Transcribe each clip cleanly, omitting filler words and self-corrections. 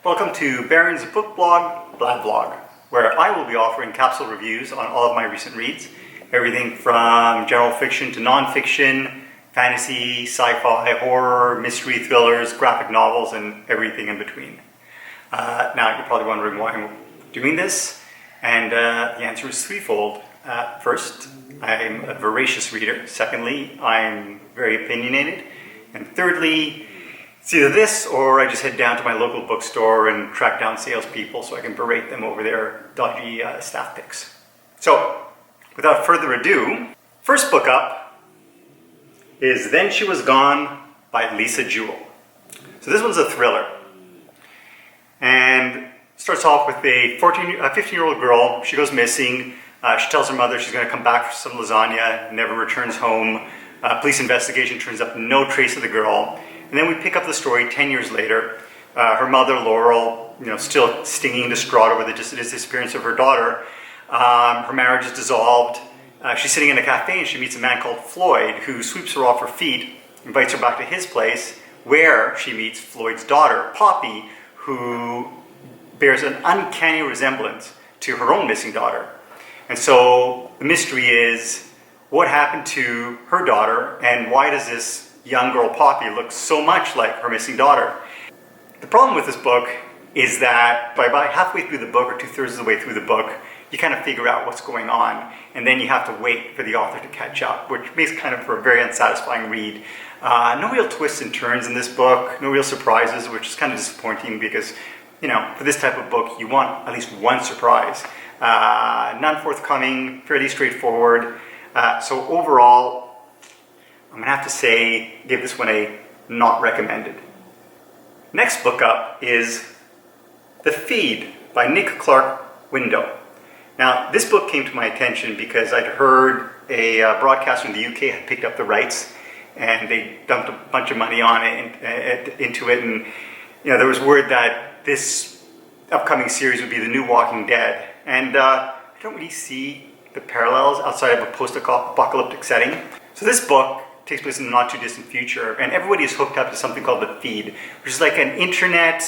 Welcome to Baron's Book Blog, Blog, where I will be offering capsule reviews on all of my recent reads. Everything from general fiction to non-fiction, fantasy, sci-fi, horror, mystery, thrillers, graphic novels, and everything in between. Now, you're probably wondering why I'm doing this, and the answer is threefold. First, I'm a voracious reader. Secondly, I'm very opinionated. And thirdly, it's either this or I just head down to my local bookstore and track down salespeople so I can berate them over their dodgy staff picks. So, without further ado, first book up is Then She Was Gone by Lisa Jewell. So this one's a thriller. And starts off with a 15-year-old girl. She goes missing. She tells her mother she's going to come back for some lasagna, never returns home. Police investigation turns up no trace of the girl. And then we pick up the story 10 years later. Her mother, Laurel, still stinging and distraught over the disappearance of her daughter. Her marriage is dissolved. She's sitting in a cafe and she meets a man called Floyd who sweeps her off her feet, invites her back to his place, where she meets Floyd's daughter, Poppy, who bears an uncanny resemblance to her own missing daughter. And so the mystery is, what happened to her daughter and why does this young girl Poppy looks so much like her missing daughter? The problem with this book is that by halfway through the book, or 2/3 of the way through the book, you kind of figure out what's going on, and then you have to wait for the author to catch up, which makes kind of for a very unsatisfying read. No real twists and turns in this book, no real surprises, which is kind of disappointing because, for this type of book, you want at least one surprise. None forthcoming, fairly straightforward. So overall, I'm going to have to say, give this one a not recommended. Next book up is The Feed by Nick Clark Windo. Now, this book came to my attention because I'd heard a broadcaster in the UK had picked up the rights and they dumped a bunch of money on it into it, and there was word that this upcoming series would be the new Walking Dead, and I don't really see the parallels outside of a post-apocalyptic setting. So this book takes place in the not too distant future, and everybody is hooked up to something called The Feed, which is like an internet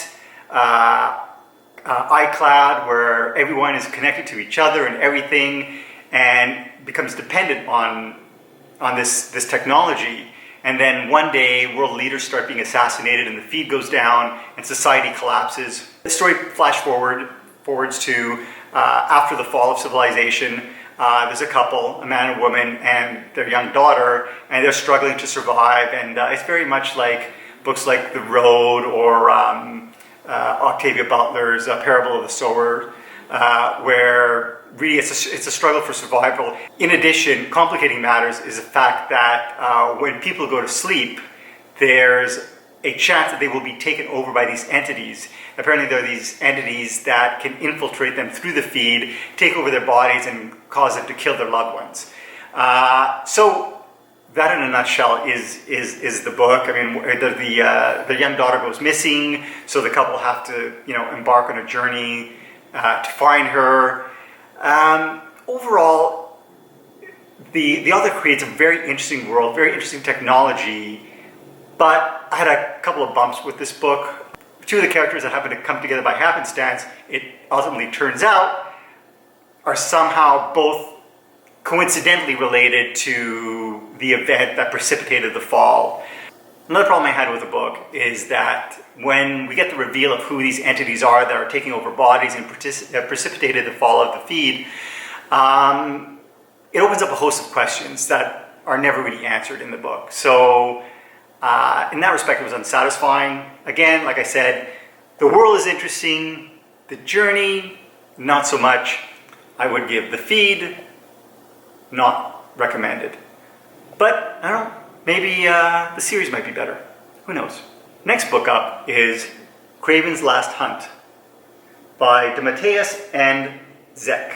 iCloud where everyone is connected to each other and everything, and becomes dependent on this technology. And then one day, world leaders start being assassinated, and the feed goes down, and society collapses. The story forwards to after the fall of civilization. There's a couple, a man and woman, and their young daughter, and they're struggling to survive. And it's very much like books like The Road or Octavia Butler's Parable of the Sower, where really it's a struggle for survival. In addition, complicating matters is the fact that when people go to sleep, there's a chance that they will be taken over by these entities. Apparently there are these entities that can infiltrate them through the feed, take over their bodies, and cause them to kill their loved ones. So that in a nutshell is the book. I mean, the young daughter goes missing, so the couple have to embark on a journey to find her. Overall, the author creates a very interesting world, very interesting technology, but I had a couple of bumps with this book. Two of the characters that happen to come together by happenstance, it ultimately turns out, are somehow both coincidentally related to the event that precipitated the fall. Another problem I had with the book is that when we get the reveal of who these entities are that are taking over bodies and precipitated the fall of the feed, it opens up a host of questions that are never really answered in the book. So in that respect, it was unsatisfying. Again, like I said, the world is interesting, the journey, not so much. I would give The Feed, not recommended. But, I don't know, maybe the series might be better. Who knows? Next book up is Kraven's Last Hunt by DeMatteis and Zeck.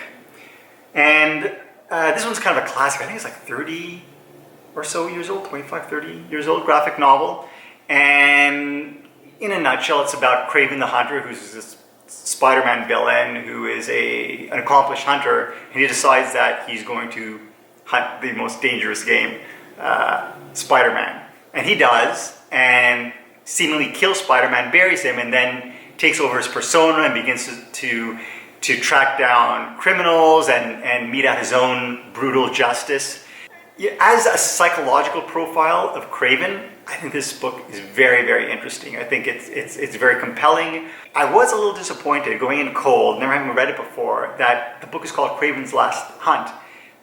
And this one's kind of a classic. I think it's like 30 or so years old, 25, 30 years old graphic novel. And in a nutshell, it's about Kraven the Hunter, who's this Spider-Man villain who is an accomplished hunter, and he decides that he's going to hunt the most dangerous game, Spider-Man. And he does, and seemingly kills Spider-Man, buries him, and then takes over his persona and begins to track down criminals and mete out his own brutal justice. As a psychological profile of Kraven, I think this book is very, very interesting. I think it's very compelling. I was a little disappointed going in cold, never having read it before, that the book is called Kraven's Last Hunt.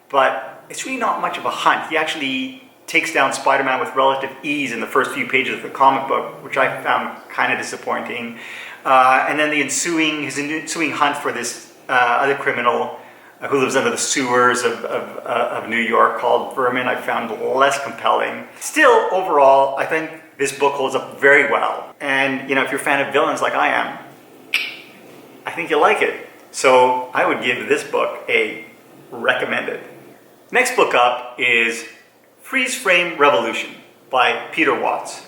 But it's really not much of a hunt. He actually takes down Spider-Man with relative ease in the first few pages of the comic book, which I found kind of disappointing. And then his ensuing hunt for this other criminal who lives under the sewers of New York called Vermin, I found less compelling. Still, overall, I think this book holds up very well. And if you're a fan of villains like I am, I think you'll like it. So I would give this book a recommended. Next book up is Freeze Frame Revolution by Peter Watts.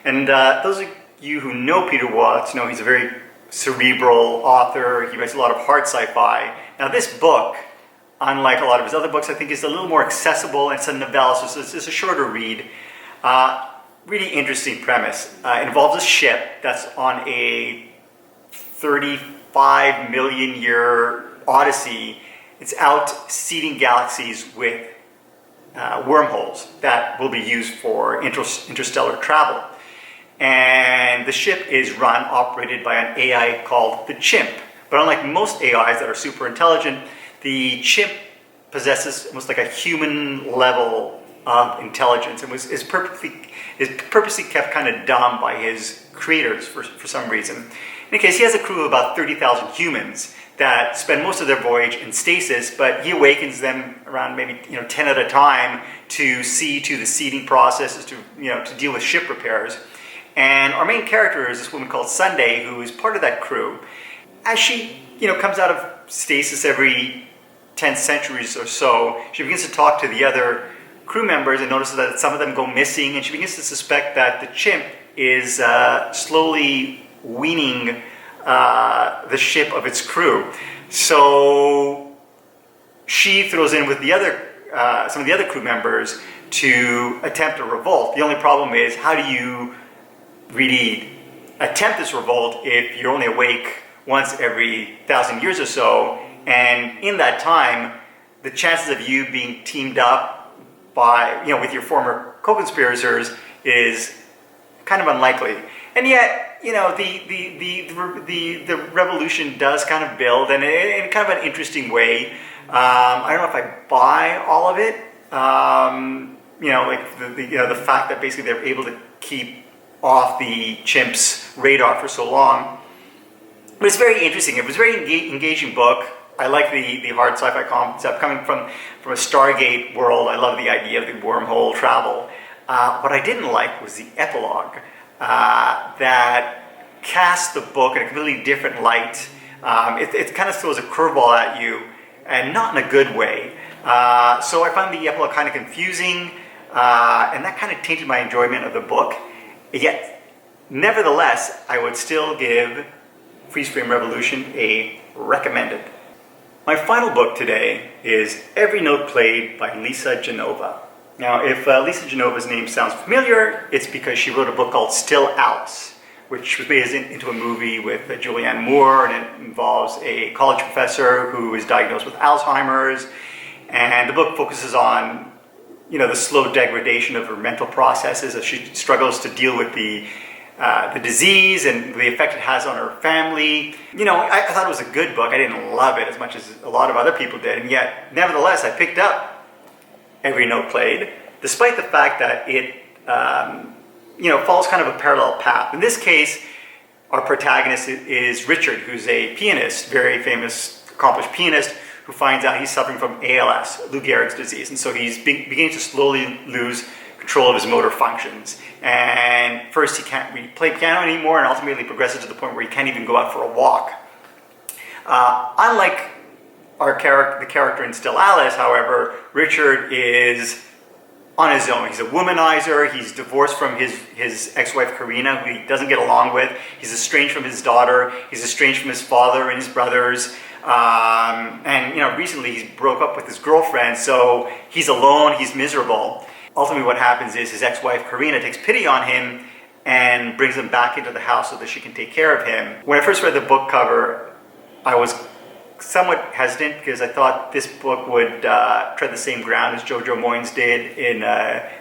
And those of you who know Peter Watts know he's a very cerebral author. He writes a lot of hard sci-fi. Now this book, unlike a lot of his other books, I think is a little more accessible. It's a novella, so it's a shorter read. Really interesting premise. It involves a ship that's on a 35 million year odyssey. It's out seeding galaxies with wormholes that will be used for interstellar travel. And the ship is operated by an AI called the Chimp. But unlike most AIs that are super intelligent, the Chimp possesses almost like a human level of intelligence and is purposely kept kind of dumb by his creators for some reason. In any case, he has a crew of about 30,000 humans that spend most of their voyage in stasis, but he awakens them around maybe 10 at a time to see to the seeding processes, to deal with ship repairs. And our main character is this woman called Sunday, who is part of that crew. As she comes out of stasis every 10 centuries or so, she begins to talk to the other crew members and notices that some of them go missing, and she begins to suspect that the Chimp is slowly weaning the ship of its crew. So she throws in with some of the other crew members to attempt a revolt. The only problem is, how do you really attempt this revolt if you're only awake once every 1,000 years or so, and in that time the chances of you being teamed up with your former co-conspirators is kind of unlikely. And yet the revolution does kind of build, and in kind of an interesting way. I don't know if I buy all of it. The fact that basically they're able to keep off the Chimp's radar for so long. But it's very interesting. It was a very engaging book. I like the hard sci-fi concept coming from a Stargate world. I love the idea of the wormhole travel. What I didn't like was the epilogue that cast the book in a completely different light. It kind of throws a curveball at you, and not in a good way. So I found the epilogue kind of confusing, and that kind of tainted my enjoyment of the book. Yet, nevertheless, I would still give Freeze Frame Revolution a recommended. My final book today is Every Note Played by Lisa Genova. Now, if Lisa Genova's name sounds familiar, it's because she wrote a book called Still Alice, which was made into a movie with Julianne Moore, and it involves a college professor who is diagnosed with Alzheimer's. And the book focuses on the slow degradation of her mental processes as she struggles to deal with the disease and the effect it has on her family. I thought it was a good book. I didn't love it as much as a lot of other people did, and yet, nevertheless, I picked up Every Note Played, despite the fact that it follows kind of a parallel path. In this case, our protagonist is Richard, who's a pianist, very famous, accomplished pianist, who finds out he's suffering from ALS, Lou Gehrig's disease, and so he's beginning to slowly lose control of his motor functions. And first he can't really play piano anymore, and ultimately progresses to the point where he can't even go out for a walk. Unlike the character in Still Alice, however, Richard is on his own. He's a womanizer. He's divorced from his ex-wife Karina, who he doesn't get along with. He's estranged from his daughter. He's estranged from his father and his brothers. And recently he broke up with his girlfriend, so he's alone. He's miserable. Ultimately, what happens is his ex-wife Karina takes pity on him and brings him back into the house so that she can take care of him. When I first read the book cover, I was somewhat hesitant because I thought this book would tread the same ground as Jojo Moynes did in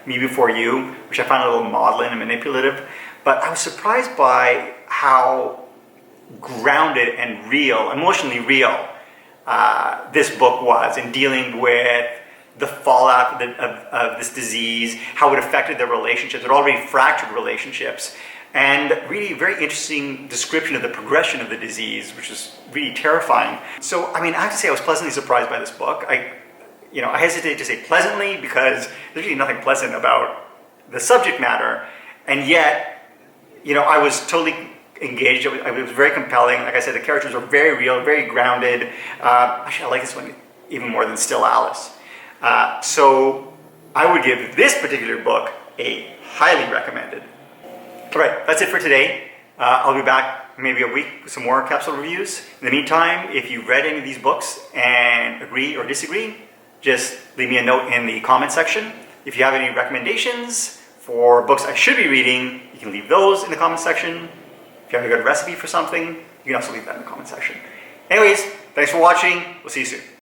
Me Before You, which I found a little maudlin and manipulative. But I was surprised by how grounded and real, emotionally real, this book was in dealing with the fallout of this disease, how it affected their relationships, their already fractured relationships, and really very interesting description of the progression of the disease, which is really terrifying. So, I mean, I have to say I was pleasantly surprised by this book. I hesitate to say pleasantly because there's really nothing pleasant about the subject matter, and yet, I was totally engaged. It was very compelling. Like I said, the characters were very real, very grounded. Actually, I like this one even more than Still Alice. So I would give this particular book a highly recommended. All right, that's it for today. I'll be back maybe a week with some more capsule reviews. In the meantime, if you've read any of these books and agree or disagree, just leave me a note in the comment section. If you have any recommendations for books I should be reading, you can leave those in the comment section. If you have a good recipe for something, you can also leave that in the comment section. Anyways, thanks for watching. We'll see you soon.